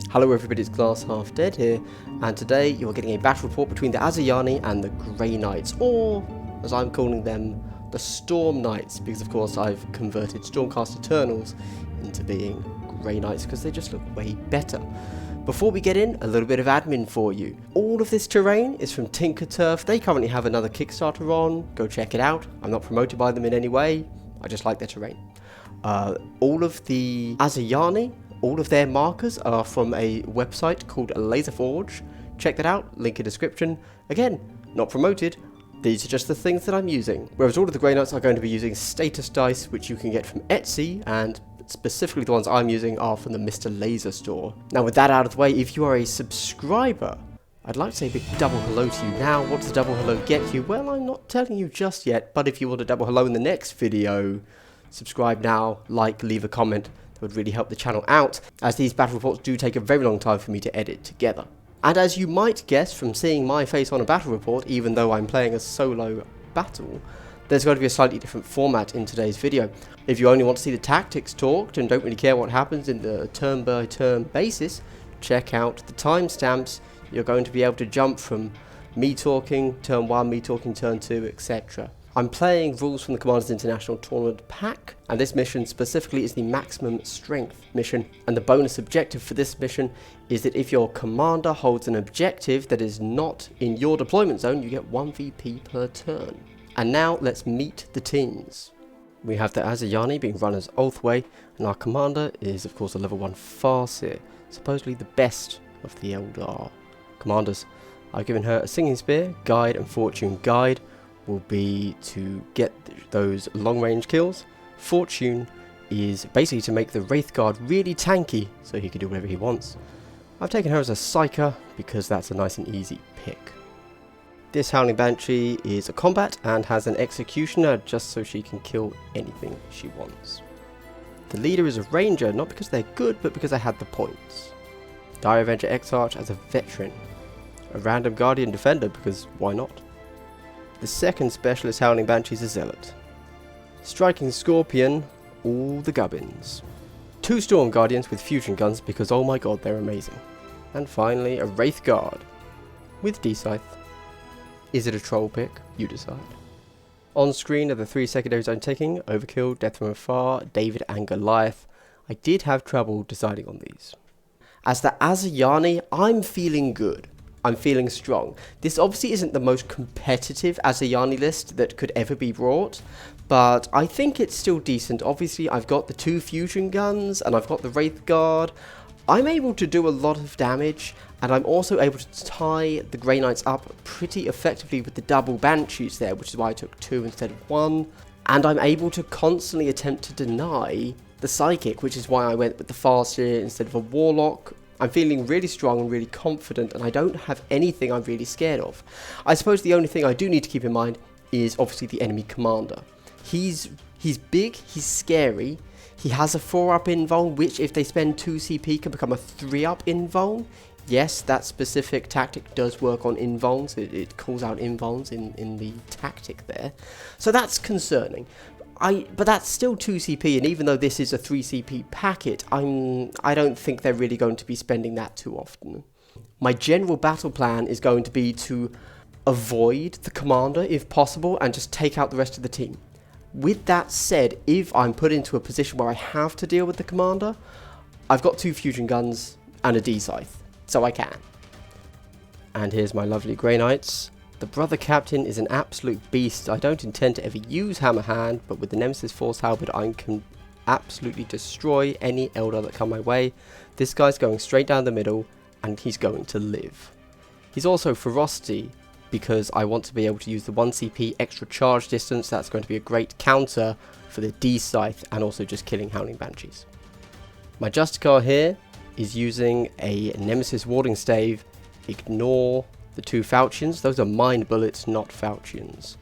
Hello everybody, it's Glass Half Dead here, and today you're getting a battle report between the Asuryani and the Grey Knights, or as I'm calling them, the Storm Knights, because of course I've converted Stormcast Eternals into being Grey Knights because they just look way better. Before we get in, a little bit of admin for you. All of this terrain is from TinkerTurf. They currently have another Kickstarter on, go check it out. I'm not promoted by them in any way, I just like their terrain. All of the Asuryani, all of their markers are from a website called Laserforge. Check that out, link in description. Again, not promoted, these are just the things that I'm using. Whereas all of the Grey Knights are going to be using status dice, which you can get from Etsy, and specifically the ones I'm using are from the Mr. Laser store. Now with that out of the way, if you are a subscriber, I'd like to say a big double hello to you now. What does a double hello get you? Well, I'm not telling you just yet, but if you want a double hello in the next video, subscribe now, like, leave a comment. Would really help the channel out, as these battle reports do take a very long time for me to edit together. And as you might guess from seeing my face on a battle report, even though I'm playing a solo battle, there's going to be a slightly different format in today's video. If you only want to see the tactics talked and don't really care what happens in the turn by turn basis, check out the timestamps. You're going to be able to jump from me talking turn 1, me talking turn 2, etc. I'm playing Rules from the Commanders International Tournament pack, and this mission specifically is the maximum strength mission, and the bonus objective for this mission is that if your commander holds an objective that is not in your deployment zone, you get 1 VP per turn. And now let's meet the teams. We have the Asuryani being run as Ulthway, and our commander is of course a level 1 Farseer, supposedly the best of the Eldar commanders. I've given her a Singing Spear, Guide and Fortune. Guide will be to get those long range kills. Fortune is basically to make the Wraith Guard really tanky so he can do whatever he wants. I've taken her as a Psyker because that's a nice and easy pick. This Howling Banshee is a combat and has an Executioner just so she can kill anything she wants. The leader is a Ranger, not because they're good but because I had the points. Dire Avenger Exarch as a Veteran. A random Guardian Defender because why not? The second specialist Howling Banshee is a Zealot. Striking Scorpion, all the gubbins. 2 Storm Guardians with fusion guns because oh my god they're amazing. And finally a Wraith Guard with D-Scythe. Is it a troll pick? You decide. On screen are the 3 secondaries I'm taking: Overkill, Death from Afar, David and Goliath. I did have trouble deciding on these. As the Asuryani, I'm feeling good. I'm feeling strong. This obviously isn't the most competitive Asuryani list that could ever be brought, but I think it's still decent. Obviously, I've got the 2 fusion guns, and I've got the Wraith Guard. I'm able to do a lot of damage, and I'm also able to tie the Grey Knights up pretty effectively with the double Banshees there, which is why I took 2 instead of 1. And I'm able to constantly attempt to deny the Psychic, which is why I went with the Farseer instead of a Warlock. I'm feeling really strong and really confident, and I don't have anything I'm really scared of. I suppose the only thing I do need to keep in mind is obviously the enemy commander. He's big, he's scary, he has a 4-up invuln, which if they spend 2 CP can become a 3-up invuln. Yes, that specific tactic does work on invulns, it calls out invulns in the tactic there. So that's concerning. But that's still 2 CP, and even though this is a 3 CP packet, I don't think they're really going to be spending that too often. My general battle plan is going to be to avoid the commander if possible and just take out the rest of the team. With that said, if I'm put into a position where I have to deal with the commander, I've got 2 fusion guns and a D-Scythe, so I can. And here's my lovely Grey Knights. The Brother Captain is an absolute beast. I don't intend to ever use Hammer Hand, but with the Nemesis Force Halberd I can absolutely destroy any Eldar that come my way. This guy's going straight down the middle, and he's going to live. He's also Ferocity, because I want to be able to use the 1 CP extra charge distance. That's going to be a great counter for the D-Scythe, and also just killing Howling Banshees. My Justicar here is using a Nemesis Warding Stave. Ignore the 2 falchions. Those are mind bullets, not falchions.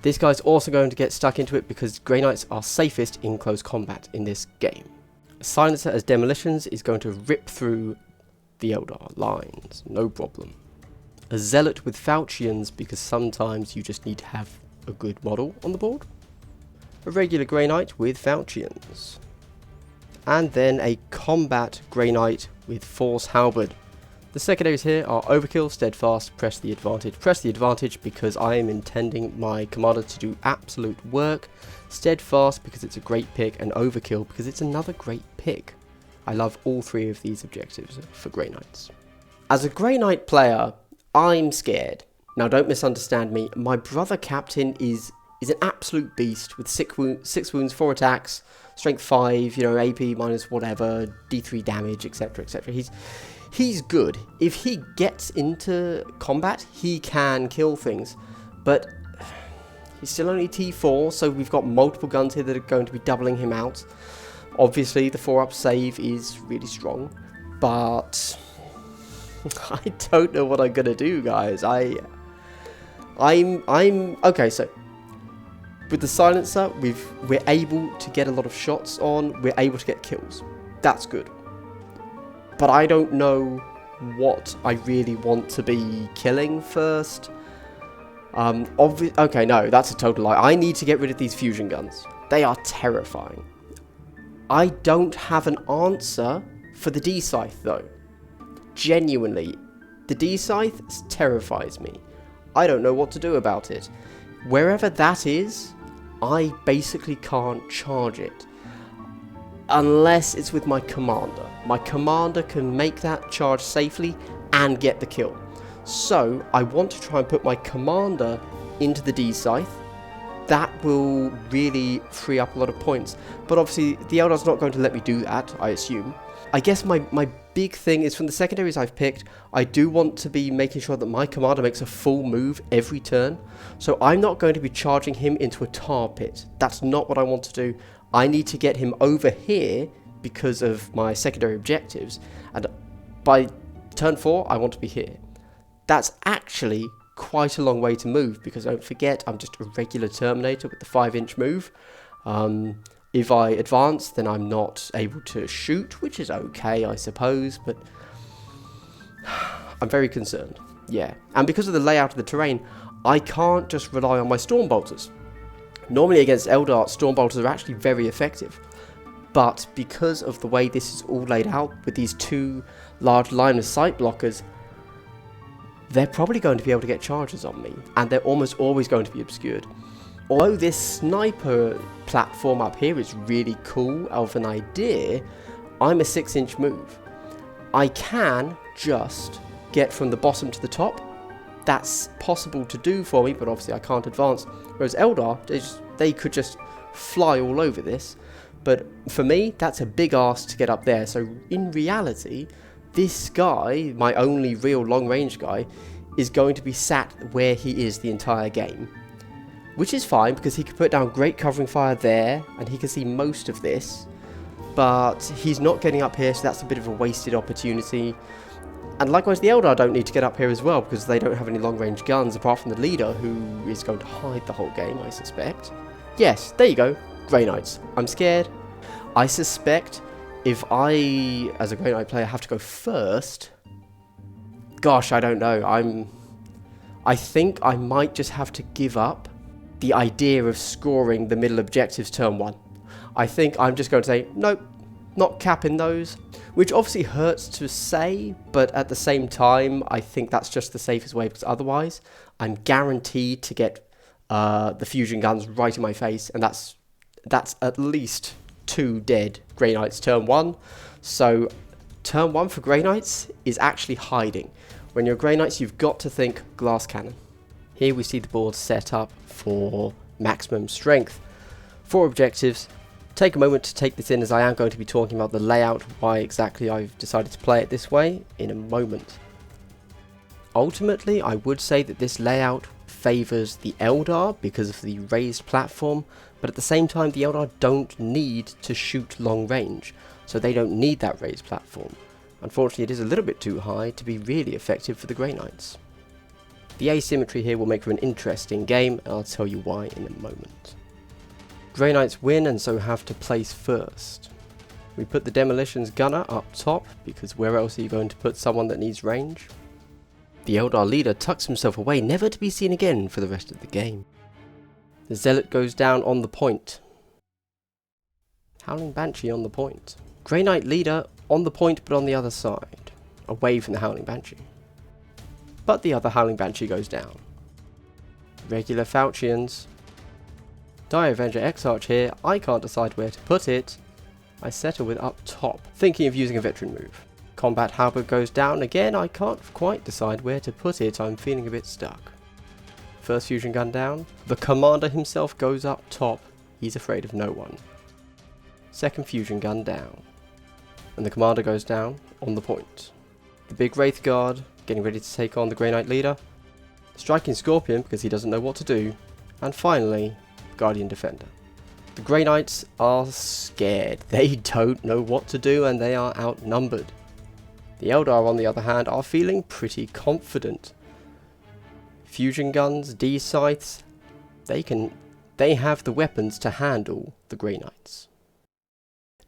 This guy's also going to get stuck into it because Grey Knights are safest in close combat in this game. A Silencer as Demolitions is going to rip through the Eldar lines, no problem. A Zealot with falchions because sometimes you just need to have a good model on the board. A regular Grey Knight with falchions. And then a combat Grey Knight with Force Halberd. The secondaries here are Overkill, Steadfast, Press the Advantage because I am intending my commander to do absolute work, Steadfast because it's a great pick, and Overkill because it's another great pick. I love all three of these objectives for Grey Knights. As a Grey Knight player, I'm scared. Now don't misunderstand me, my brother Captain is an absolute beast with 6 wounds, 4 attacks, strength 5, AP minus whatever, D3 damage, etc, etc. He's good. If he gets into combat, he can kill things. But he's still only T4, so we've got multiple guns here that are going to be doubling him out. Obviously, the 4-up save is really strong, but I don't know what I'm gonna do, guys. I'm okay. So with the silencer, we're able to get a lot of shots on. We're able to get kills. That's good. But I don't know what I really want to be killing first. Okay, no, that's a total lie. I need to get rid of these fusion guns. They are terrifying. I don't have an answer for the D-Scythe, though. Genuinely, the D-Scythe terrifies me. I don't know what to do about it. Wherever that is, I basically can't charge it. Unless it's with my commander. My commander can make that charge safely and get the kill. So, I want to try and put my commander into the D-Scythe. That will really free up a lot of points. But obviously, the Eldar's not going to let me do that, I assume. I guess my big thing is from the secondaries I've picked, I do want to be making sure that my commander makes a full move every turn. So I'm not going to be charging him into a tar pit. That's not what I want to do. I need to get him over here because of my secondary objectives. And by turn 4, I want to be here. That's actually quite a long way to move because don't forget, I'm just a regular Terminator with the 5-inch move. If I advance, then I'm not able to shoot, which is okay, I suppose, but I'm very concerned. Yeah, and because of the layout of the terrain, I can't just rely on my Storm Bolters. Normally against Eldar, Storm Bolters are actually very effective, but because of the way this is all laid out with these 2 large line of sight blockers, they're probably going to be able to get charges on me, and they're almost always going to be obscured. Although this sniper platform up here is really cool of an idea, I'm a 6-inch move. I can just get from the bottom to the top. That's possible to do for me, but obviously I can't advance. Whereas Eldar, they could just fly all over this. But for me, that's a big ask to get up there. So in reality, this guy, my only real long-range guy, is going to be sat where he is the entire game. Which is fine, because he can put down great covering fire there, and he can see most of this. But he's not getting up here, so that's a bit of a wasted opportunity. And likewise, the Eldar don't need to get up here as well, because they don't have any long-range guns, apart from the leader, who is going to hide the whole game, I suspect. Yes, there you go, Grey Knights. I'm scared. I suspect if I, as a Grey Knight player, have to go first, gosh, I don't know. I think I might just have to give up the idea of scoring the middle objectives turn 1. I think I'm just going to say, nope, not capping those, which obviously hurts to say, but at the same time, I think that's just the safest way, because otherwise, I'm guaranteed to get the fusion guns right in my face, and that's at least 2 dead Grey Knights turn 1. So turn 1 for Grey Knights is actually hiding. When you're Grey Knights, you've got to think glass cannon. Here we see the board set up for maximum strength. 4 objectives. Take a moment to take this in, as I am going to be talking about the layout, why exactly I've decided to play it this way in a moment. Ultimately, I would say that this layout favours the Eldar because of the raised platform, but at the same time the Eldar don't need to shoot long range, so they don't need that raised platform. Unfortunately, it is a little bit too high to be really effective for the Grey Knights. The asymmetry here will make for an interesting game, and I'll tell you why in a moment. Grey Knights win and so have to place first. We put the Demolitions Gunner up top, because where else are you going to put someone that needs range? The Eldar leader tucks himself away, never to be seen again for the rest of the game. The Zealot goes down on the point. Howling Banshee on the point. Grey Knight leader on the point but on the other side, away from the Howling Banshee. But the other Howling Banshee goes down. Regular Falchions. Dire Avenger X-Arch here, I can't decide where to put it. I settle with up top, thinking of using a veteran move. Combat Halberd goes down again, I can't quite decide where to put it, I'm feeling a bit stuck. First fusion gun down, the commander himself goes up top, he's afraid of no one. Second fusion gun down, and the commander goes down on the point. The big Wraith Guard getting ready to take on the Grey Knight leader, striking Scorpion because he doesn't know what to do, and finally, Guardian Defender. The Grey Knights are scared, they don't know what to do and they are outnumbered. The Eldar on the other hand are feeling pretty confident. Fusion guns, D-scythes, they have the weapons to handle the Grey Knights.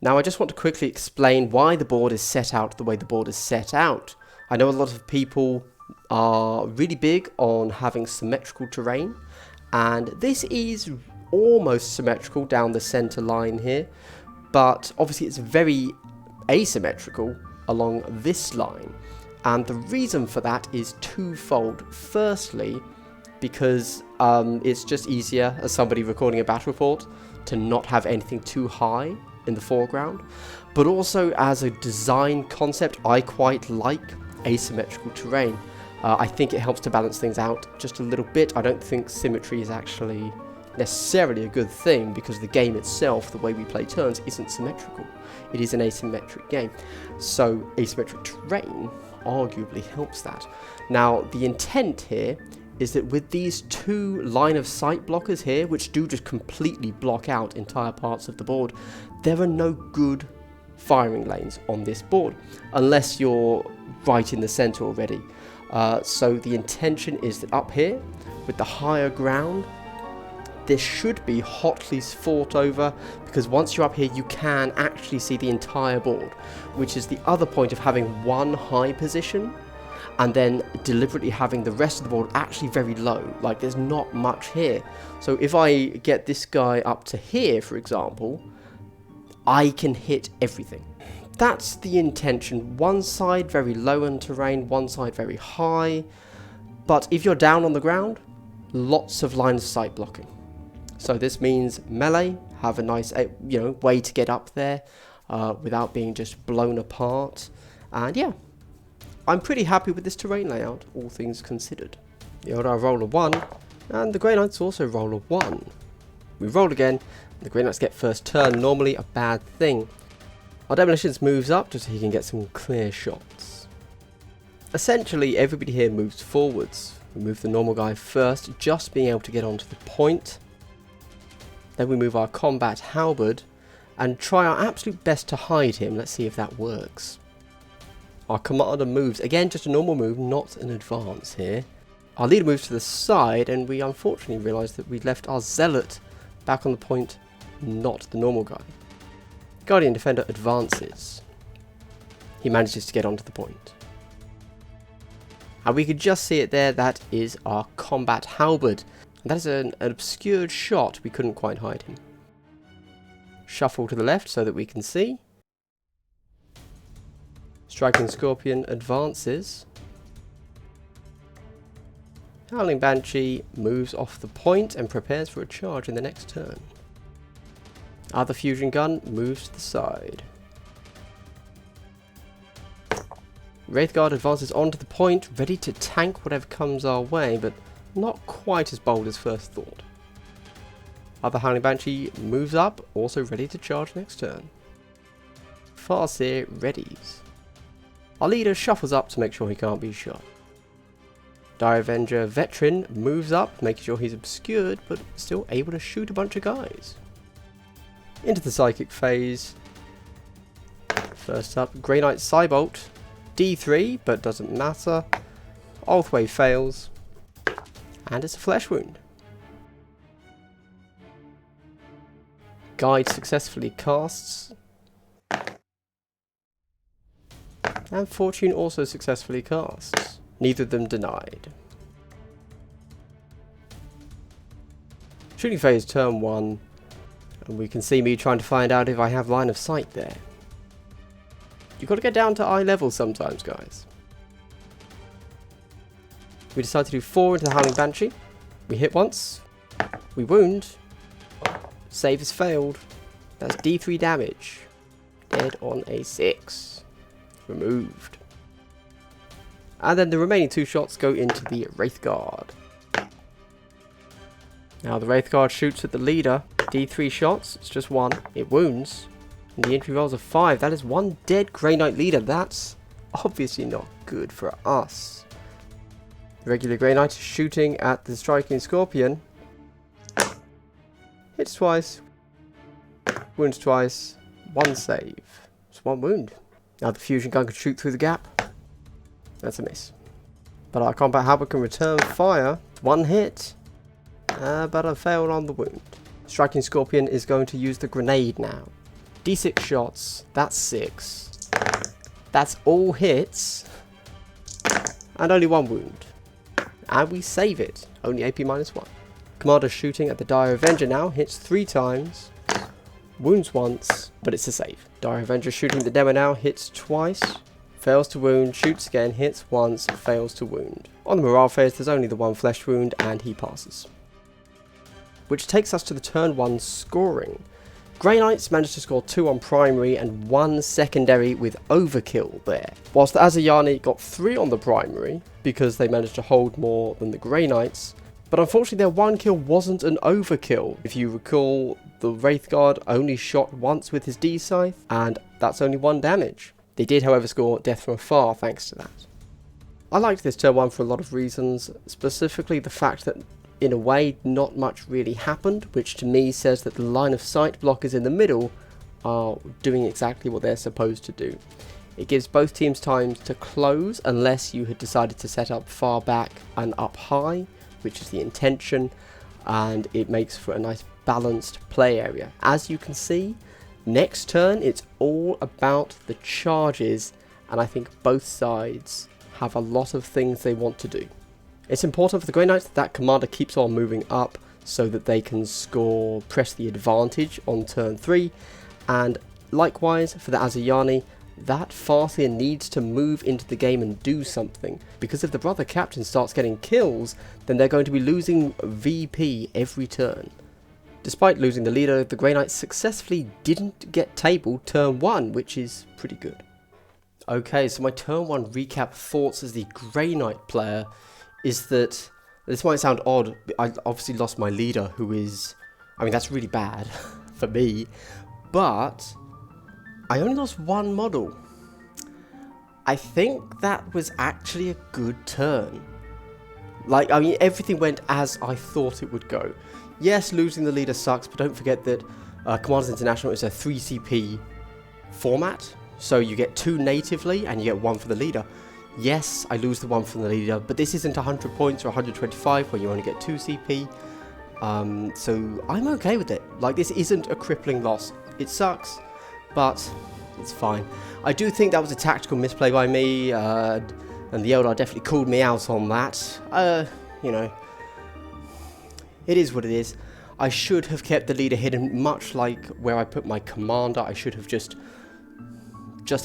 Now I just want to quickly explain why the board is set out the way the board is set out. I know a lot of people are really big on having symmetrical terrain, and this is almost symmetrical down the center line here, but obviously it's very asymmetrical along this line, and the reason for that is twofold. Firstly, because it's just easier as somebody recording a battle report to not have anything too high in the foreground, but also as a design concept I quite like asymmetrical terrain. I think it helps to balance things out just a little bit. I don't think symmetry is actually necessarily a good thing because the game itself, the way we play turns, isn't symmetrical. It is an asymmetric game. So asymmetric terrain arguably helps that. Now the intent here is that with these two line of sight blockers here, which do just completely block out entire parts of the board, there are no good firing lanes on this board unless you're right in the center already. So the intention is that up here with the higher ground, this should be hotly fought over, because once you're up here you can actually see the entire board, which is the other point of having one high position and then deliberately having the rest of the board actually very low. Like there's not much here. So if I get this guy up to here, for example, I can hit everything. That's the intention. One side very low in terrain, one side very high. But if you're down on the ground, lots of line of sight blocking. So this means melee have a nice way to get up there without being just blown apart. And yeah, I'm pretty happy with this terrain layout, all things considered. The Eldar roll a 1, and the Grey Knights also roll a 1. We roll again, and the Grey Knights get first turn, normally a bad thing. Our Demolitions moves up just so he can get some clear shots. Essentially, everybody here moves forwards. We move the normal guy first, just being able to get onto the point. Then we move our combat halberd and try our absolute best to hide him. Let's see if that works. Our commander moves, again just a normal move, not an advance here. Our leader moves to the side, and we unfortunately realise that we left our zealot back on the point, not the normal guy. Guardian Defender advances. He manages to get onto the point. And we could just see it there, that is our combat halberd. That is an obscured shot, we couldn't quite hide him. Shuffle to the left so that we can see. Striking Scorpion advances. Howling Banshee moves off the point and prepares for a charge in the next turn. Other fusion gun moves to the side. Wraithguard advances onto the point, ready to tank whatever comes our way, but not quite as bold as first thought. Other Howling Banshee moves up, also ready to charge next turn. Farseer readies. Our leader shuffles up to make sure he can't be shot. Dire Avenger Veteran moves up, making sure he's obscured, but still able to shoot a bunch of guys. Into the Psychic phase. First up, Grey Knight Cybolt. D3, but doesn't matter. Ulthway fails. And it's a flesh wound. Guide successfully casts. And Fortune also successfully casts. Neither of them denied. Shooting phase turn 1. And we can see me trying to find out if I have line of sight there. You've got to get down to eye level sometimes, guys. We decide to do 4 into the Howling Banshee. We hit once. We wound. Save has failed. That's D3 damage. Dead on a 6. Removed. And then the remaining 2 shots go into the Wraithguard. Now the Wraithguard shoots at the leader. D3 shots. It's just 1. It wounds. And the entry rolls a 5. That is 1 dead Grey Knight leader. That's obviously not good for us. The regular Grey Knight is shooting at the striking Scorpion. Hits twice. Wounds twice. 1 save. It's 1 wound. Now the fusion gun can shoot through the gap. That's a miss. But our combat halberd can return fire. 1 hit. But I failed on the wound. Striking Scorpion is going to use the grenade now. D6 shots. That's 6. That's all hits. And only 1 wound. And we save it. Only AP -1. Commander shooting at the Dire Avenger now. Hits 3 times. Wounds once. But it's a save. Dire Avenger shooting the demo now. Hits twice. Fails to wound. Shoots again. Hits once. Fails to wound. On the morale phase there's only the 1 flesh wound. And he passes. Which takes us to the turn 1 scoring. Grey Knights managed to score 2 on primary and 1 secondary with overkill there. Whilst the Asuryani got 3 on the primary because they managed to hold more than the Grey Knights. But unfortunately their 1 kill wasn't an overkill. If you recall, the Wraithguard only shot once with his D-Scythe and that's only 1 damage. They did however score death from afar thanks to that. I liked this turn 1 for a lot of reasons, specifically the fact that in a way, not much really happened, which to me says that the line of sight blockers in the middle are doing exactly what they're supposed to do. It gives both teams time to close unless you had decided to set up far back and up high, which is the intention, and it makes for a nice balanced play area. As you can see, next turn it's all about the charges, and I think both sides have a lot of things they want to do. It's important for the Grey Knights that commander keeps on moving up so that they can press the advantage on turn 3, and likewise for the Asuryani, that Farseer needs to move into the game and do something, because if the brother captain starts getting kills, then they're going to be losing VP every turn. Despite losing the leader, the Grey Knights successfully didn't get tabled turn 1, which is pretty good. Okay, so my turn 1 recap thoughts as the Grey Knight player is that, this might sound odd, but I obviously lost my leader, who is, I mean that's really bad for me, but I only lost 1 model. I think that was actually a good turn. Like, I mean, everything went as I thought it would go. Yes, losing the leader sucks, but don't forget that Commanders International is a 3 CP format, so you get 2 natively and you get 1 for the leader. Yes, I lose the 1 from the leader, but this isn't 100 points or 125 where you only get 2 CP. So I'm okay with it. Like, this isn't a crippling loss. It sucks, but it's fine. I do think that was a tactical misplay by me, and the Eldar definitely called me out on that. You know, it is what it is. I should have kept the leader hidden, much like where I put my commander. I should have just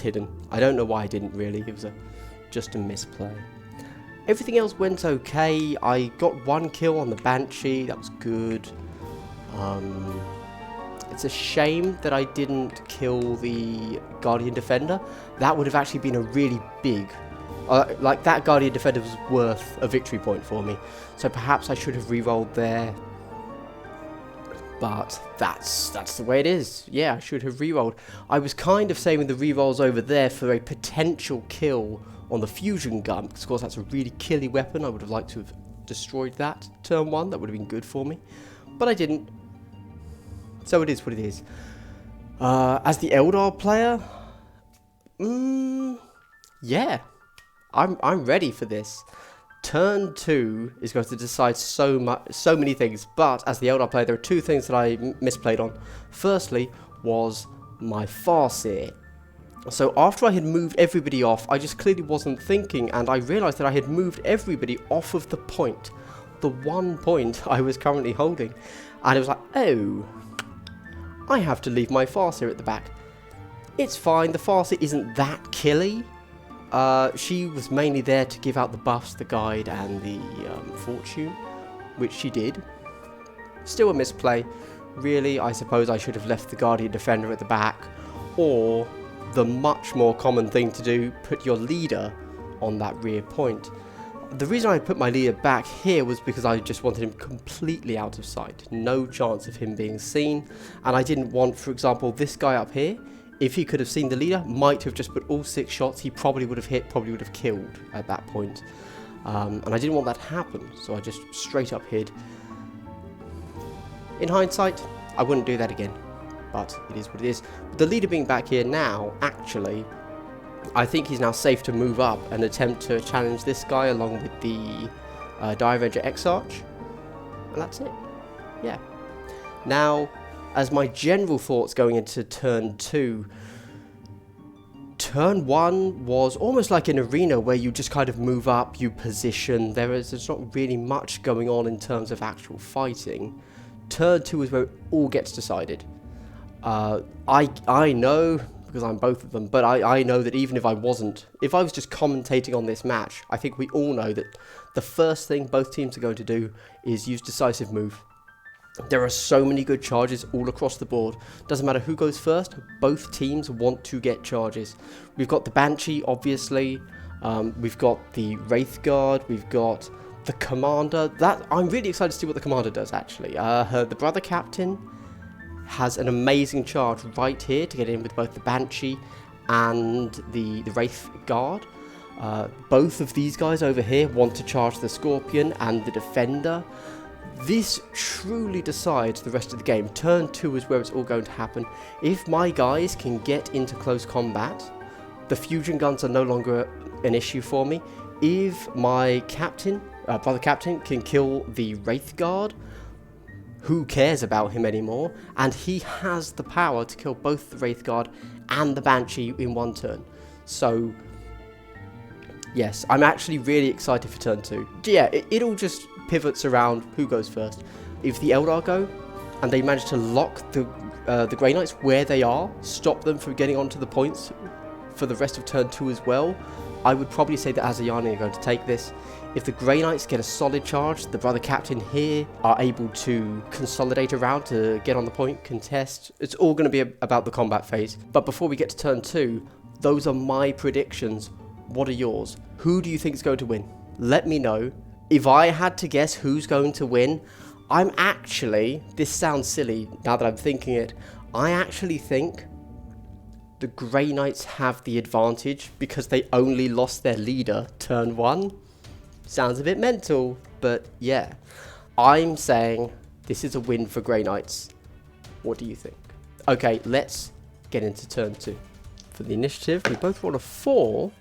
hidden. I don't know why I didn't really. It was just a misplay. Everything else went okay. I got 1 kill on the Banshee. That was good. It's a shame that I didn't kill the Guardian Defender. That would have actually been a really big... like, that Guardian Defender was worth a victory point for me. So perhaps I should have re-rolled there. But that's the way it is. Yeah, I should have re-rolled. I was kind of saving the re-rolls over there for a potential kill on the fusion gun, because of course that's a really killy weapon. I would have liked to have destroyed that turn 1. That would have been good for me, but I didn't. So it is what it is. As the Eldar player, yeah, I'm ready for this. Turn 2 is going to decide so many things, but as the Eldar player, there are 2 things that I misplayed on. Firstly was my Farseer. So after I had moved everybody off, I just clearly wasn't thinking, and I realised that I had moved everybody off of the point. The 1 point I was currently holding. And it was like, oh, I have to leave my Farseer at the back. It's fine, the Farseer isn't that killy. She was mainly there to give out the buffs, the guide, and the fortune, which she did. Still a misplay. Really, I suppose I should have left the Guardian Defender at the back, or the much more common thing to do, put your leader on that rear point. The reason I put my leader back here was because I just wanted him completely out of sight. No chance of him being seen, and I didn't want, for example, this guy up here, if he could have seen the leader, might have just put all 6 shots, he probably would have hit, probably would have killed at that point. And I didn't want that to happen, so I just straight up hid. In hindsight, I wouldn't do that again, but it is what it is. The leader being back here now, actually, I think he's now safe to move up and attempt to challenge this guy along with the Dire Avenger Exarch, and that's it. Yeah. Now, as my general thoughts going into turn 2, turn 1 was almost like an arena where you just kind of move up, you position. There's not really much going on in terms of actual fighting. Turn 2 is where it all gets decided. I know, because I'm both of them, but I know that even if I was just commentating on this match, I think we all know that the first thing both teams are going to do is use decisive move. There are so many good charges all across the board. Doesn't matter who goes first, both teams want to get charges. We've got the Banshee, obviously. We've got the Wraith Guard. We've got the Commander. I'm really excited to see what the Commander does, actually. The Brother Captain has an amazing charge right here to get in with both the Banshee and the Wraith Guard. Both of these guys over here want to charge the Scorpion and the Defender. This truly decides the rest of the game. Turn 2 is where it's all going to happen. If my guys can get into close combat, the fusion guns are no longer an issue for me. If my captain, Brother Captain, can kill the Wraith Guard, who cares about him anymore? And he has the power to kill both the Wraith Guard and the Banshee in one turn. So, yes, I'm actually really excited for turn 2. Yeah, it all just pivots around who goes first. If the Eldar go, and they manage to lock the Grey Knights where they are, stop them from getting onto the points for the rest of turn 2 as well, I would probably say that Asuryani are going to take this. If the Grey Knights get a solid charge, the Brother Captain here are able to consolidate around to get on the point, contest. It's all going to be about the combat phase. But before we get to turn 2, those are my predictions. What are yours? Who do you think is going to win? Let me know. If I had to guess who's going to win, I'm actually, this sounds silly now that I'm thinking it, I actually think the Grey Knights have the advantage because they only lost their leader turn 1. Sounds a bit mental, but yeah. I'm saying this is a win for Grey Knights. What do you think? Okay, let's get into turn 2. For the initiative, we both roll a 4.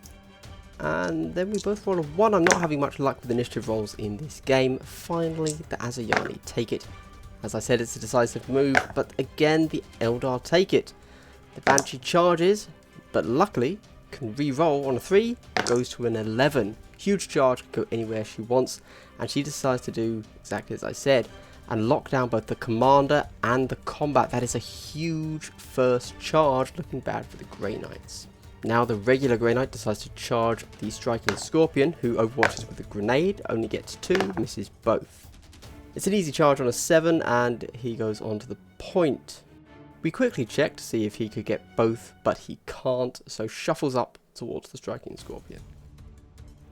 And then we both roll a 1. I'm not having much luck with initiative rolls in this game. Finally, the Asuryani take it. As I said, it's a decisive move, but again, the Eldar take it. The Banshee charges, but luckily can re-roll on a 3, goes to an 11. Huge charge, can go anywhere she wants, and she decides to do exactly as I said, and lock down both the Commander and the Combat. That is a huge first charge, looking bad for the Grey Knights. Now the regular Grey Knight decides to charge the Striking Scorpion, who overwatches with a grenade, only gets 2, misses both. It's an easy charge on a 7, and he goes on to the point. We quickly check to see if he could get both, but he can't, so shuffles up towards the Striking Scorpion.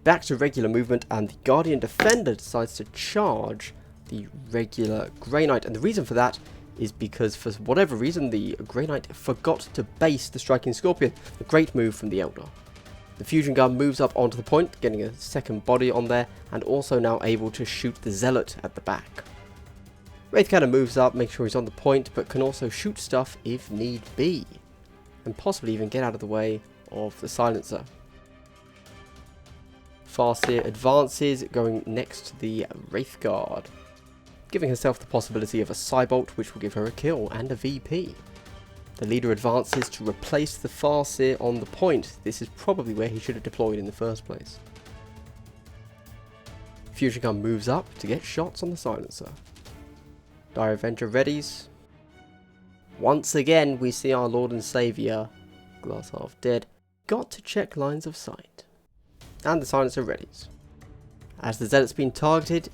Back to regular movement, and the Guardian Defender decides to charge the regular Grey Knight, and the reason for that is because for whatever reason the Grey Knight forgot to base the Striking Scorpion. A great move from the Eldar. The fusion gun moves up onto the point, getting a second body on there, and also now able to shoot the Zealot at the back. Wraith Cannon moves up, makes sure he's on the point, but can also shoot stuff if need be, and possibly even get out of the way of the silencer. Farseer advances, going next to the Wraith Guard, giving herself the possibility of a Cybolt, which will give her a kill and a VP. The leader advances to replace the Farseer on the point. This is probably where he should have deployed in the first place. Fusion gun moves up to get shots on the silencer. Dire Avenger readies. Once again, we see our Lord and Saviour glass half dead. Got to check lines of sight. And the silencer readies. As the zealot's been targeted,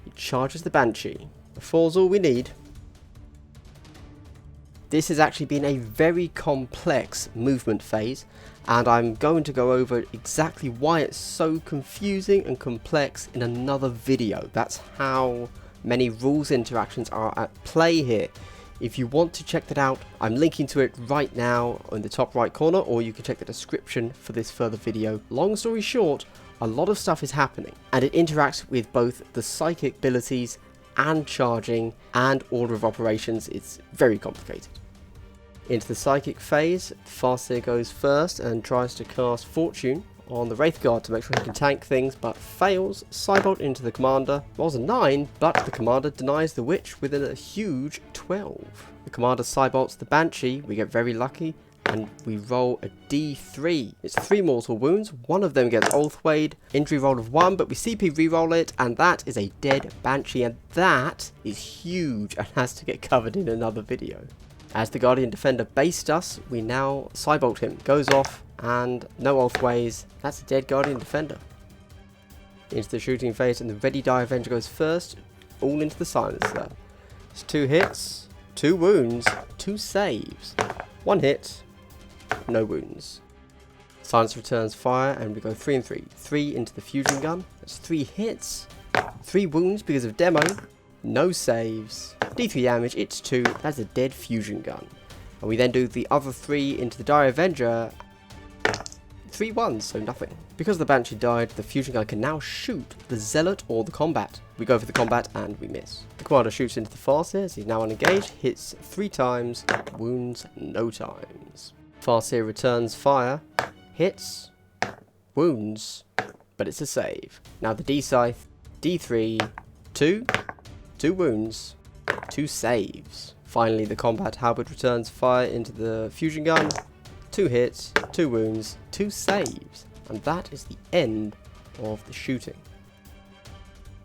he charges the Banshee. The 4's all we need. This has actually been a very complex movement phase, and I'm going to go over exactly why it's so confusing and complex in another video. That's how many rules interactions are at play here. If you want to check that out, I'm linking to it right now in the top right corner, or you can check the description for this further video. Long story short, a lot of stuff is happening, and it interacts with both the psychic abilities and charging and order of operations. It's very complicated. Into the psychic phase, Farseer goes first and tries to cast Fortune on the Wraith Guard to make sure he can tank things, but fails. Cybolt into the commander. Rolls a 9, but the commander denies the witch with a huge 12. The commander Cybolts the Banshee. We get very lucky and we roll a D3. It's 3 mortal wounds. One of them gets Ulthwade. Injury roll of 1, but we CP reroll it, and that is a dead Banshee, and that is huge and has to get covered in another video. As the Guardian Defender based us, we now Cybolt him. Goes off, and no Ulthways. That's a dead Guardian Defender. Into the shooting phase, and the Ready Die Avenger goes first. All into the silencer. It's 2 hits, 2 wounds, 2 saves. 1 hit, no wounds. Silencer returns fire, and we go 3 and 3. 3 into the fusion gun. That's 3 hits, 3 wounds because of demo. No saves. D3 damage, it's 2. That's a dead fusion gun. And we then do the other 3 into the Die Avenger. 3 ones, so nothing. Because the Banshee died, the fusion gun can now shoot the Zealot or the combat. We go for the combat and we miss. The commander shoots into the Farseer, so he's now unengaged. Hits 3 times, wounds no times. Farseer returns fire. Hits, wounds, but it's a save. Now the D-Scythe, D3, 2 wounds, 2 saves. Finally, the combat halberd returns fire into the fusion gun. 2 hits, 2 wounds, 2 saves. And that is the end of the shooting.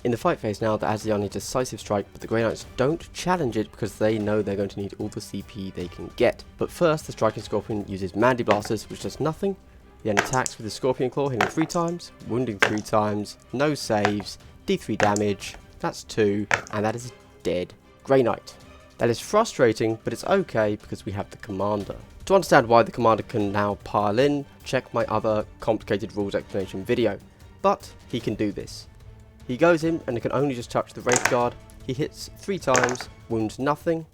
In the fight phase now, the Asuryani decisive strike, but the Grey Knights don't challenge it because they know they're going to need all the CP they can get. But first, the striking Scorpion uses Mandy Blasters, which does nothing. He then attacks with the Scorpion Claw, hitting 3 times, wounding 3 times, no saves, D3 damage. That's 2, and that is a dead Grey Knight. That is frustrating, but it's okay because we have the commander. To understand why the commander can now pile in, check my other complicated rules explanation video. But he can do this. He goes in and he can only just touch the Wraith Guard. He hits 3 times, wounds nothing.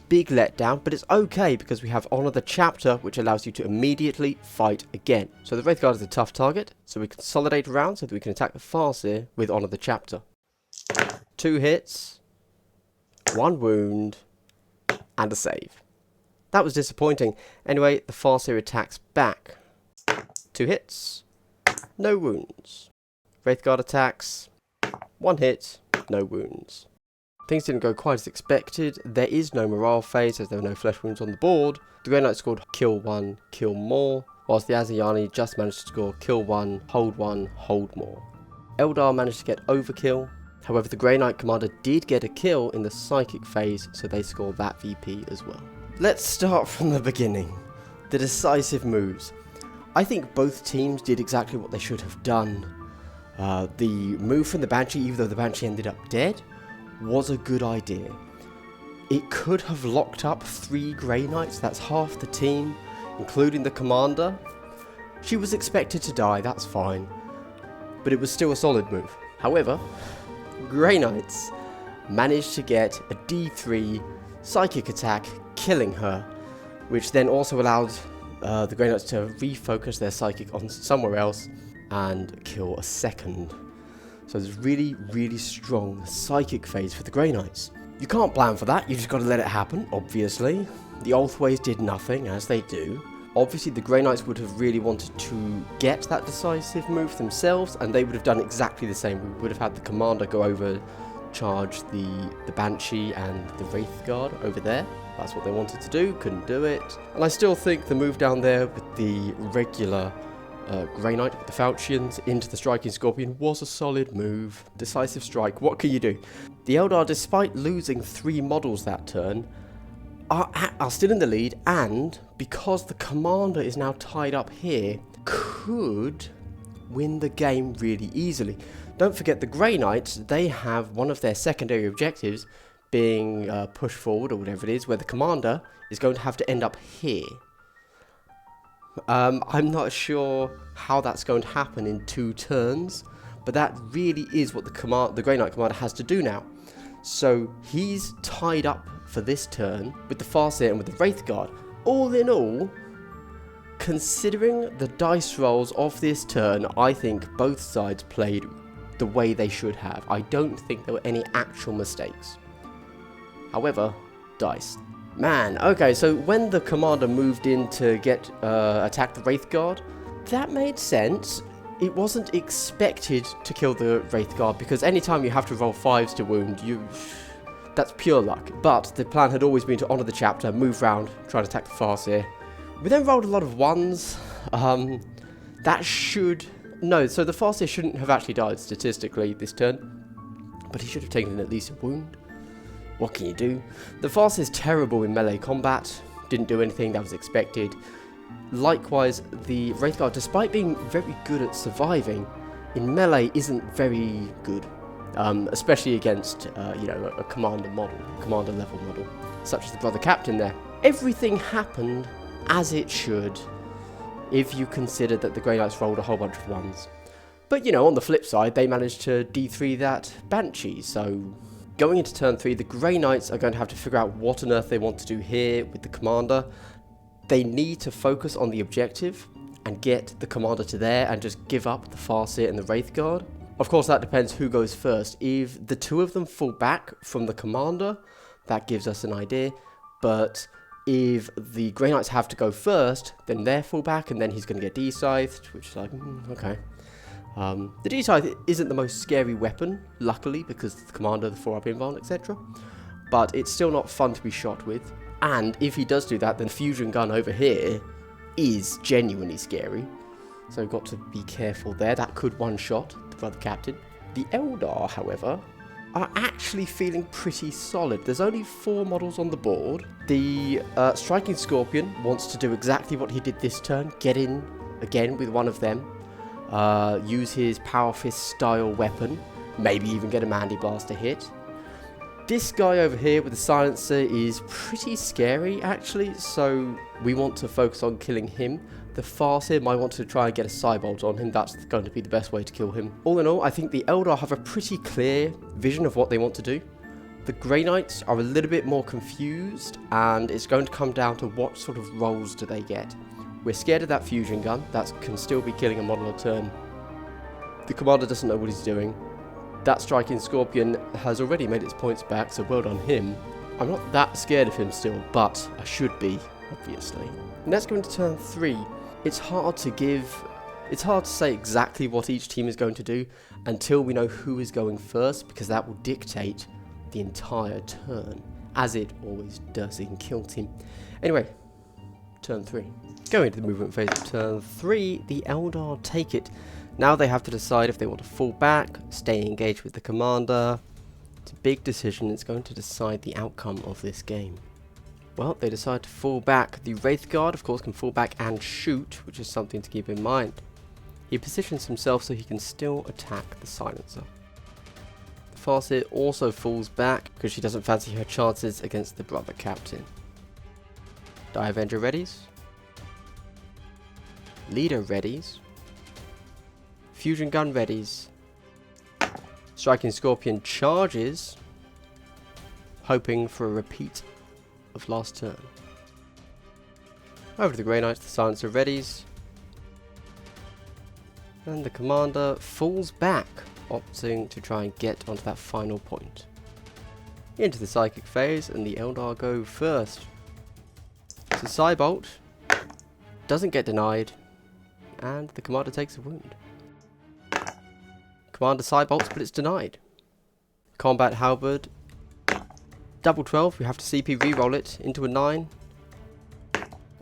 Big letdown, but it's okay because we have Honor the Chapter, which allows you to immediately fight again. So the Wraith Guard is a tough target, so we consolidate around so that we can attack the Farseer with Honor the Chapter. 2 hits, 1 wound, and a save. That was disappointing. Anyway, the Farseer attacks back. 2 hits, no wounds. Wraith Guard attacks, 1 hit, no wounds. Things didn't go quite as expected. There is no morale phase as there were no flesh wounds on the board. The Grey Knight scored kill 1, kill more, whilst the Asuryani just managed to score kill 1, hold more. Eldar managed to get overkill. However, the Grey Knight commander did get a kill in the psychic phase, so they score that VP as well. Let's start from the beginning. The decisive moves. I think both teams did exactly what they should have done. The move from the Banshee, even though the Banshee ended up dead, was a good idea. It could have locked up 3 Grey Knights, that's half the team, including the commander. She was expected to die, that's fine, but it was still a solid move. However, Grey Knights managed to get a D3 psychic attack, killing her, which then also allowed the Grey Knights to refocus their psychic on somewhere else and kill a second. So there's really, really strong psychic phase for the Grey Knights. You can't plan for that, you just got to let it happen, obviously. The Ulthways did nothing, as they do. Obviously, the Grey Knights would have really wanted to get that decisive move themselves, and they would have done exactly the same. We would have had the commander go over, charge the Banshee and the Wraith Guard over there. That's what they wanted to do, couldn't do it. And I still think the move down there with the regular Grey Knight with the Falchions into the Striking Scorpion was a solid move. Decisive strike, what can you do? The Eldar, despite losing 3 models that turn, are still in the lead, and because the commander is now tied up here, could win the game really easily. Don't forget the Grey Knights, they have one of their secondary objectives being pushed forward, or whatever it is, where the commander is going to have to end up here. I'm not sure how that's going to happen in 2 turns, but that really is what the Grey Knight commander has to do now. So he's tied up for this turn with the Farseer and with the Wraith Guard. All in all, considering the dice rolls of this turn, I think both sides played the way they should have. I don't think there were any actual mistakes. However, dice. Man, okay, so when the commander moved in to attack the Wraith Guard, that made sense. It wasn't expected to kill the Wraith Guard, because anytime you have to roll 5s to wound, that's pure luck. But the plan had always been to honour the chapter, move round, try to attack the Farseer. We then rolled a lot of 1s. So the Farseer shouldn't have actually died statistically this turn, but he should have taken at least a wound. What can you do? The Farseer is terrible in melee combat, didn't do anything that was expected. Likewise, the Wraith Guard, despite being very good at surviving, in melee isn't very good, especially against a commander level model, such as the Brother Captain there. Everything happened as it should, if you consider that the Grey Knights rolled a whole bunch of 1s. But on the flip side, they managed to D3 that Banshee, so going into turn 3, the Grey Knights are going to have to figure out what on earth they want to do here with the commander. They need to focus on the objective and get the commander to there and just give up the Farseer and the Wraith Guard. Of course, that depends who goes first. If the 2 of them fall back from the commander, that gives us an idea, but if the Grey Knights have to go first, then they're full back, and then he's going to get D-Scythed, which is like, okay. The D-Scythe isn't the most scary weapon, luckily, because the commander, the 4-up invuln, etc. But it's still not fun to be shot with. And if he does do that, then Fusion Gun over here is genuinely scary. So got to be careful there. That could one-shot the Brother Captain. The Eldar, however, are actually feeling pretty solid. There's only 4 models on the board. The Striking Scorpion wants to do exactly what he did this turn, get in again with one of them, use his Power Fist style weapon, maybe even get a Mandy Blast to hit. This guy over here with the Silencer is pretty scary actually, so we want to focus on killing him. The Farseer might want to try and get a Cybolt on him. That's going to be the best way to kill him. All in all, I think the Eldar have a pretty clear vision of what they want to do. The Grey Knights are a little bit more confused, and it's going to come down to what sort of rolls do they get. We're scared of that Fusion Gun. That can still be killing a model a turn. The commander doesn't know what he's doing. That Striking Scorpion has already made its points back, so well done him. I'm not that scared of him still, but I should be, obviously. And let's go into turn 3. It's hard to say exactly what each team is going to do until we know who is going first, because that will dictate the entire turn, as it always does in Kill Team. Anyway, turn 3. Going into the movement phase of turn 3, the Eldar take it. Now they have to decide if they want to fall back, stay engaged with the commander. It's a big decision. It's going to decide the outcome of this game. Well, they decide to fall back. The Wraith Guard, of course, can fall back and shoot, which is something to keep in mind. He positions himself so he can still attack the Silencer. The Farseer also falls back because she doesn't fancy her chances against the Brother Captain. Die Avenger readies. Leader readies. Fusion Gun readies. Striking Scorpion charges, hoping for a repeat of last turn. Over to the Grey Knights, the Silencer readies. And the commander falls back, opting to try and get onto that final point. Into the Psychic phase, and the Eldar go first. So Cybolt doesn't get denied, and the commander takes a wound. Commander Cybolts, but it's denied. Combat Halberd. Double 12, we have to CP reroll it into a 9.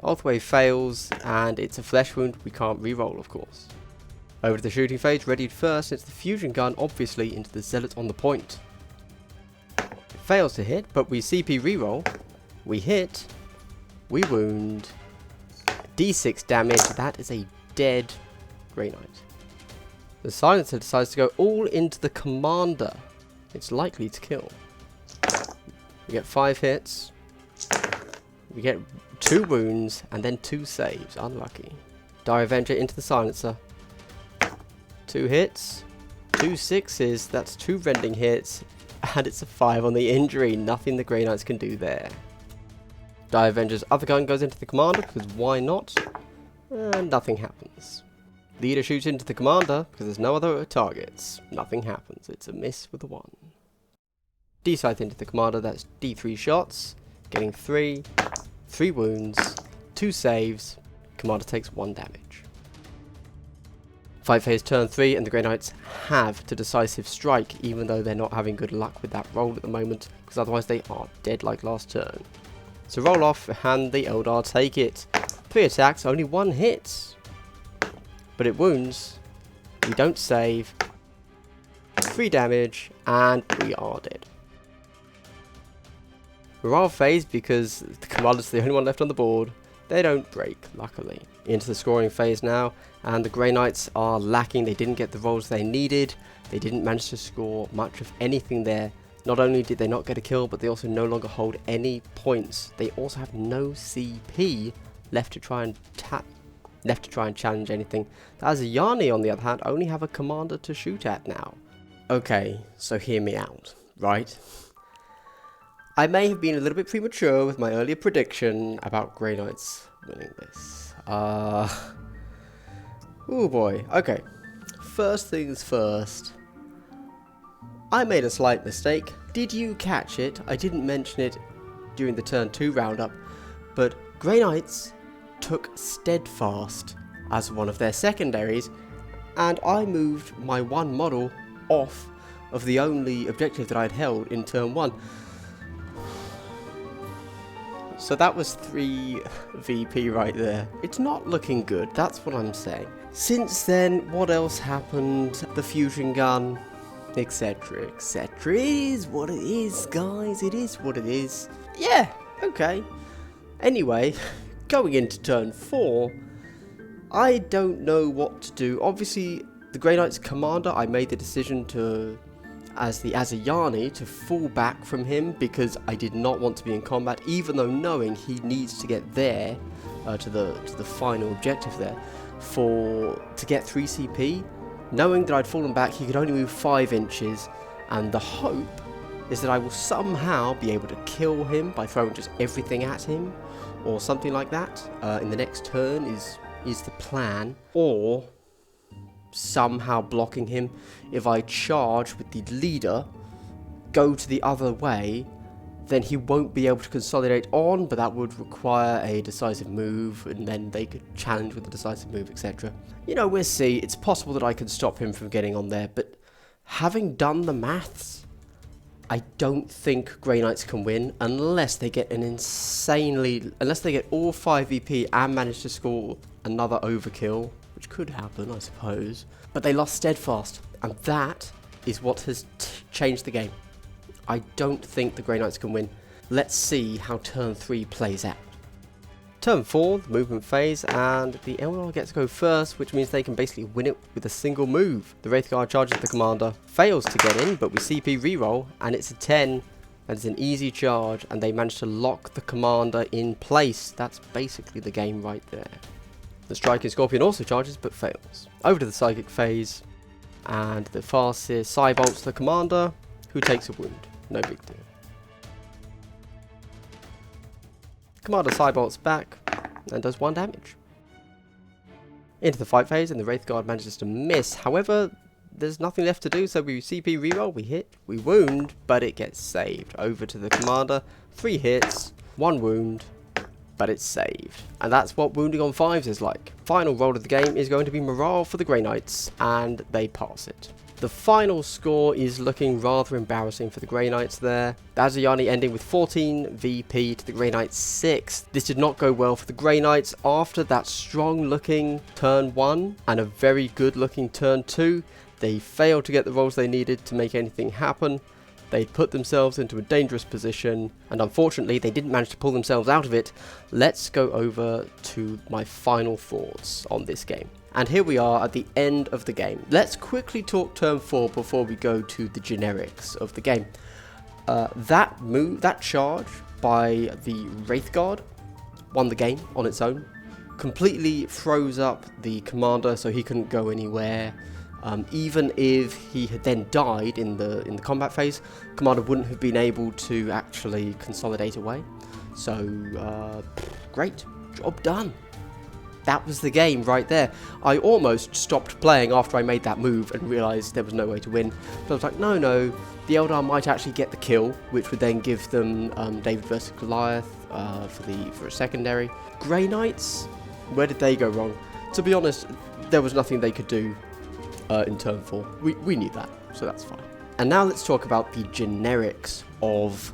Ulthwave fails, and it's a flesh wound. We can't reroll, of course. Over to the shooting phase, readied first. It's the Fusion Gun, obviously, into the Zealot on the point. It fails to hit, but we CP reroll. We hit. We wound. D6 damage. That is a dead Grey Knight. The Silencer decides to go all into the Commander. It's likely to kill. We get 5 hits. We get 2 wounds and then 2 saves. Unlucky. Dire Avenger into the Silencer. 2 hits. 2 sixes. That's 2 rending hits. And it's a 5 on the injury. Nothing the Grey Knights can do there. Dire Avenger's other gun goes into the Commander, because why not? And nothing happens. Leader shoots into the Commander, because there's no other targets. Nothing happens. It's a miss with a 1. D-Scythe into the Commander, that's D3 shots. Getting 3. 3 wounds. 2 saves. Commander takes 1 damage. Fight phase turn 3, and the Grey Knights have to decisive strike, even though they're not having good luck with that roll at the moment, because otherwise they are dead like last turn. So roll off, and the Eldar take it. 3 attacks, only 1 hit. But it wounds. We don't save. 3 damage, and we are dead. Morale phase, because the Commander's the only one left on the board. They don't break, luckily. Into the scoring phase now, and the Grey Knights are lacking. They didn't get the rolls they needed. They didn't manage to score much of anything there. Not only did they not get a kill, but they also no longer hold any points. They also have no CP left to try and challenge anything. The Asuryani, on the other hand, only have a Commander to shoot at now. Okay, so hear me out, right? I may have been a little bit premature with my earlier prediction about Grey Knights winning this. Oh boy, okay. First things first. I made a slight mistake. Did you catch it? I didn't mention it during the turn 2 roundup, but Grey Knights took Steadfast as one of their secondaries, and I moved my 1 model off of the only objective that I'd held in turn 1. So that was 3 VP right there. It's not looking good, that's what I'm saying. Since then, what else happened? The fusion gun, etc, etc. It is what it is, guys. It is what it is. Yeah, okay. Anyway, going into turn 4, I don't know what to do. Obviously, the Grey Knight's Commander, I made the decision to, as the Asuryani, to fall back from him because I did not want to be in combat, even though knowing he needs to get there, to the final objective there, to get 3 CP. Knowing that I'd fallen back, he could only move 5 inches, and the hope is that I will somehow be able to kill him by throwing just everything at him, or something like that, in the next turn is the plan, or somehow blocking him if I charge with the leader, go to the other way, then he won't be able to consolidate on, but that would require a decisive move, and then they could challenge with the decisive move, etc. You know, we'll see. It's possible that I can stop him from getting on there, but having done the maths, I don't think Grey Knights can win unless they get unless they get all 5 VP and manage to score another overkill, which could happen, I suppose. But they lost Steadfast, and that is what has changed the game. I don't think the Grey Knights can win. Let's see how turn 3 plays out. Turn 4, the movement phase, and the Eldar gets to go first, which means they can basically win it with a single move. The Wraith Guard charges the Commander, fails to get in, but we CP reroll, and it's a 10, and it's an easy charge, and they manage to lock the Commander in place. That's basically the game right there. The Striking Scorpion also charges, but fails. Over to the Psychic phase, and the Farseer Psybolts the Commander, who takes a wound. No big deal. Commander Psybolts back and does 1 damage. Into the fight phase, and the Wraith Guard manages to miss. However, there's nothing left to do, so we CP reroll, we hit, we wound, but it gets saved. Over to the Commander, 3 hits, 1 wound, but it's saved. And that's what wounding on 5s is like. Final roll of the game is going to be morale for the Grey Knights, and they pass it. The final score is looking rather embarrassing for the Grey Knights there. The Asuryani ending with 14 VP to the Grey Knights 6. This did not go well for the Grey Knights after that strong looking turn 1 and a very good looking turn 2. They failed to get the rolls they needed to make anything happen. They put themselves into a dangerous position, and unfortunately they didn't manage to pull themselves out of it. Let's go over to my final thoughts on this game. And here we are at the end of the game. Let's quickly talk turn 4 before we go to the generics of the game. That charge by the Wraith Guard won the game on its own. Completely froze up the commander so he couldn't go anywhere. Even if he had then died in the combat phase, commander wouldn't have been able to actually consolidate away. So great, job done. That was the game right there. I almost stopped playing after I made that move and realised there was no way to win. But I was like, no, the Eldar might actually get the kill, which would then give them David versus Goliath for a secondary. Grey Knights, where did they go wrong? To be honest, there was nothing they could do in turn 4. We knew that, so that's fine. And now let's talk about the generics of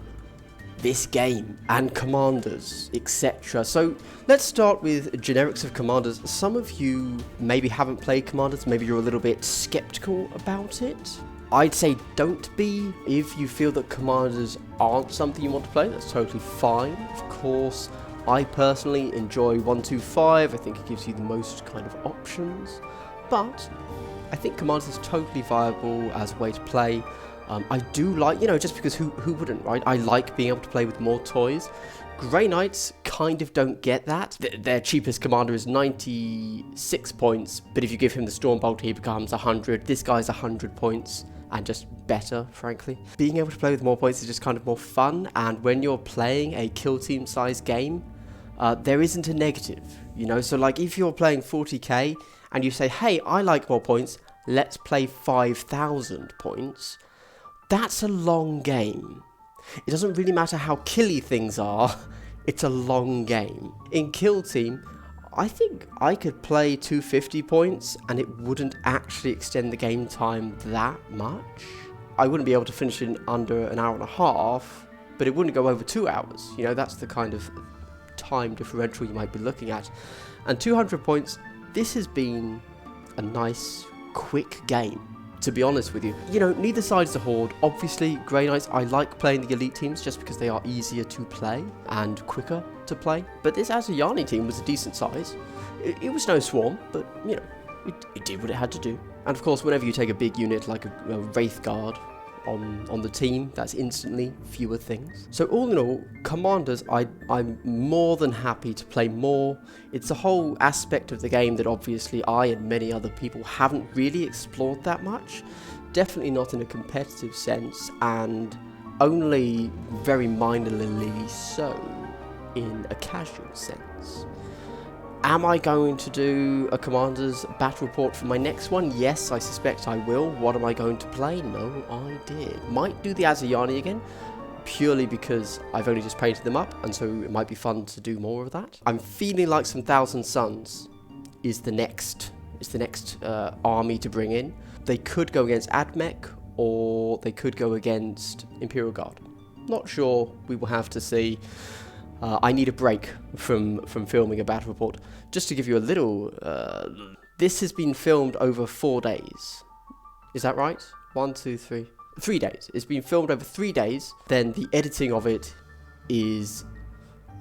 this game and commanders, etc. So let's start with generics of commanders. Some of you maybe haven't played commanders, maybe you're a little bit skeptical about it. I'd say don't be. If you feel that commanders aren't something you want to play, that's totally fine. Of course, I personally enjoy 125. I think it gives you the most kind of options, but I think commanders is totally viable as a way to play. I do like, just because who wouldn't, right? I like being able to play with more toys. Grey Knights kind of don't get that. Their cheapest commander is 96 points, but if you give him the Stormbolt, he becomes 100. This guy's 100 points, and just better, frankly. Being able to play with more points is just kind of more fun, and when you're playing a kill team size game, there isn't a negative, So like if you're playing 40k, and you say, hey, I like more points, let's play 5,000 points, that's a long game. It doesn't really matter how killy things are, it's a long game. In Kill Team, I think I could play 250 points and it wouldn't actually extend the game time that much. I wouldn't be able to finish in under an hour and a half, but it wouldn't go over 2 hours. That's the kind of time differential you might be looking at. And 200 points, this has been a nice, quick game. To be honest with you, neither side is a horde. Obviously, Grey Knights, I like playing the elite teams just because they are easier to play and quicker to play. But this Asuryani team was a decent size. It was no swarm, but, it did what it had to do. And of course, whenever you take a big unit like a Wraith Guard on the team, that's instantly fewer things. So all in all, commanders, I'm more than happy to play more. It's a whole aspect of the game that obviously I and many other people haven't really explored that much. Definitely not in a competitive sense, and only very minorly so in a casual sense. Am I going to do a Commander's Battle Report for my next one? Yes, I suspect I will. What am I going to play? No idea. Might do the Asuryani again, purely because I've only just painted them up, and so it might be fun to do more of that. I'm feeling like some Thousand Suns is the next army to bring in. They could go against Admech, or they could go against Imperial Guard. Not sure. We will have to see. I need a break from filming a battle report. Just to give you a little... this has been filmed over 4 days. Is that right? 1, 2, 3... 3 days. It's been filmed over 3 days. Then the editing of it is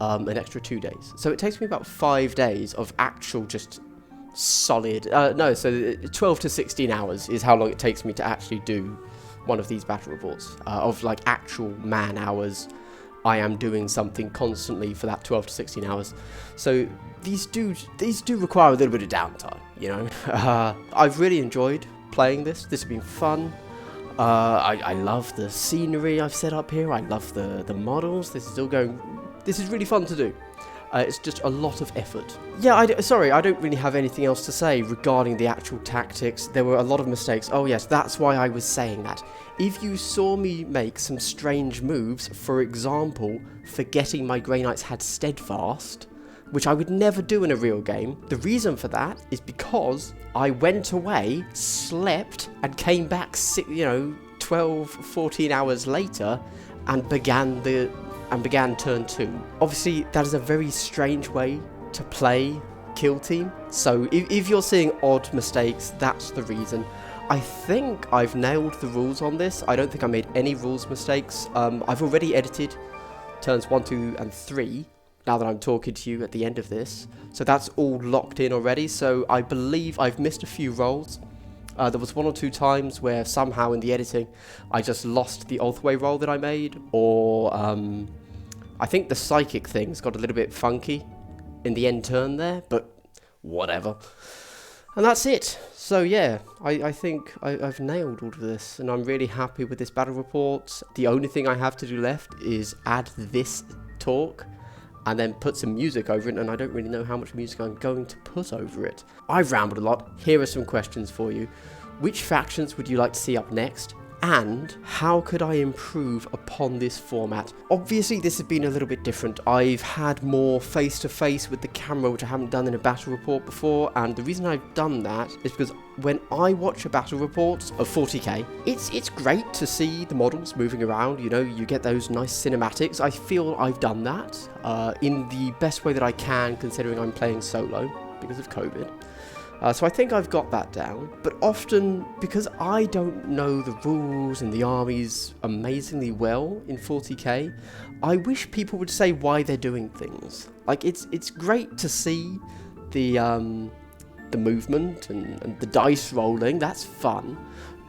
an extra 2 days. So it takes me about 5 days of actual just solid... so 12 to 16 hours is how long it takes me to actually do one of these battle reports. Of like actual man hours. I am doing something constantly for that 12 to 16 hours. So these do require a little bit of downtime, I've really enjoyed playing this. This has been fun. I love the scenery I've set up here. I love the models. This is really fun to do. It's just a lot of effort. Yeah, I don't really have anything else to say regarding the actual tactics. There were a lot of mistakes. Oh yes, that's why I was saying that. If you saw me make some strange moves, for example, forgetting my Grey Knights had Steadfast, which I would never do in a real game, the reason for that is because I went away, slept, and came back 12, 14 hours later, and began turn 2. Obviously, that is a very strange way to play Kill Team. So if you're seeing odd mistakes, that's the reason. I think I've nailed the rules on this. I don't think I made any rules mistakes. I've already edited turns 1, 2, and 3, now that I'm talking to you at the end of this. So that's all locked in already. So I believe I've missed a few rolls. There was 1 or 2 times where somehow in the editing, I just lost the Ulthway roll that I made. Or I think the psychic things got a little bit funky in the end turn there, but whatever. And that's it. So yeah, I think I've nailed all of this, and I'm really happy with this battle report. The only thing I have to do left is add this talk and then put some music over it, and I don't really know how much music I'm going to put over it. I've rambled a lot. Here are some questions for you. Which factions would you like to see up next? And how could I improve upon this format? Obviously, this has been a little bit different. I've had more face-to-face with the camera, which I haven't done in a battle report before, and the reason I've done that is because when I watch a battle report of 40k, it's great to see the models moving around. You know, you get those nice cinematics. I feel I've done that in the best way that I can, considering I'm playing solo because of COVID. So I think I've got that down, but often, because I don't know the rules and the armies amazingly well in 40k, I wish people would say why they're doing things. Like, it's great to see the movement and the dice rolling, that's fun,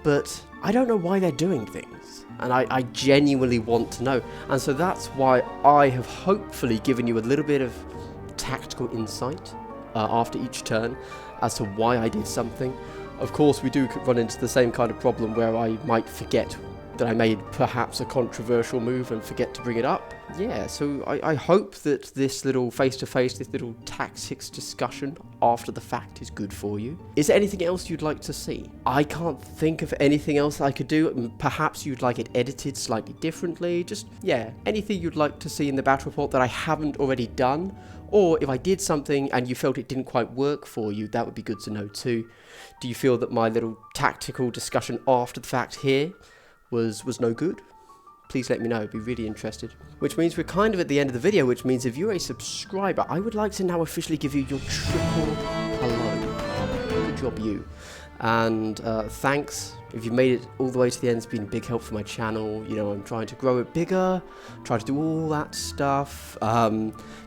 but I don't know why they're doing things, and I genuinely want to know. And so that's why I have hopefully given you a little bit of tactical insight after each turn as to why I did something. Of course, we do run into the same kind of problem where I might forget that I made perhaps a controversial move and forget to bring it up. Yeah, so I hope that this little face-to-face, this little tactics discussion after the fact is good for you. Is there anything else you'd like to see? I can't think of anything else I could do. Perhaps you'd like it edited slightly differently. Just, yeah, anything you'd like to see in the battle report that I haven't already done. Or if I did something and you felt it didn't quite work for you, that would be good to know too. Do you feel that my little tactical discussion after the fact here was no good? Please let me know, I'd be really interested. Which means we're kind of at the end of the video, which means if you're a subscriber, I would like to now officially give you your triple hello. Good job, you. And thanks. If you've made it all the way to the end, it's been a big help for my channel. You know, I'm trying to grow it bigger, try to do all that stuff,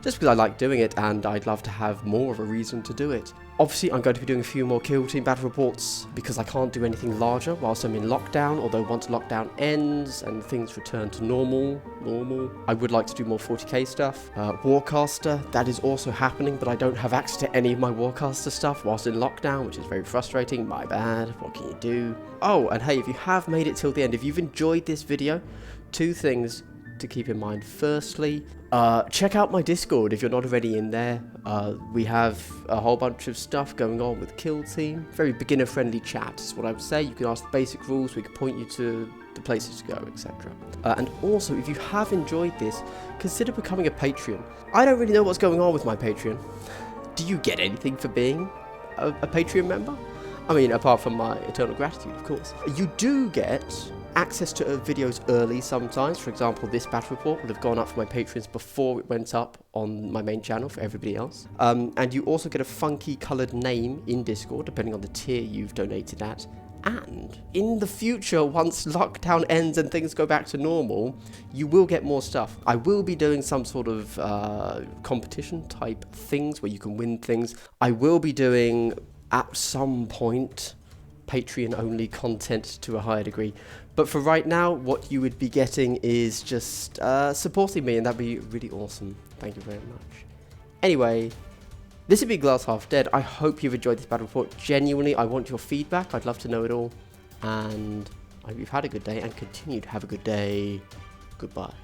just because I like doing it and I'd love to have more of a reason to do it. Obviously, I'm going to be doing a few more Kill Team battle reports because I can't do anything larger whilst I'm in lockdown, although once lockdown ends and things return to normal, I would like to do more 40k stuff. Warcaster, that is also happening, but I don't have access to any of my Warcaster stuff whilst in lockdown, which is very frustrating. My bad, what can you do? Oh, and hey, if you have made it till the end, if you've enjoyed this video, 2 things to keep in mind. Firstly, check out my Discord if you're not already in there. We have a whole bunch of stuff going on with Kill Team. Very beginner friendly chat is what I would say. You can ask the basic rules, we can point you to the places to go, etc. And also, if you have enjoyed this, consider becoming a Patreon. I don't really know what's going on with my Patreon. Do you get anything for being a Patreon member? I mean, apart from my eternal gratitude, of course. You do get access to videos early sometimes. For example, this battle report would have gone up for my patrons before it went up on my main channel for everybody else. And you also get a funky coloured name in Discord, depending on the tier you've donated at. And in the future, once lockdown ends and things go back to normal, you will get more stuff. I will be doing some sort of competition type things where you can win things. I will be doing, at some point, Patreon only content to a higher degree. But for right now, what you would be getting is just supporting me, and that'd be really awesome. Thank you very much. Anyway, this has been Glass Half Dead. I hope you've enjoyed this battle report. Genuinely, I want your feedback. I'd love to know it all. And I hope you've had a good day and continue to have a good day. Goodbye.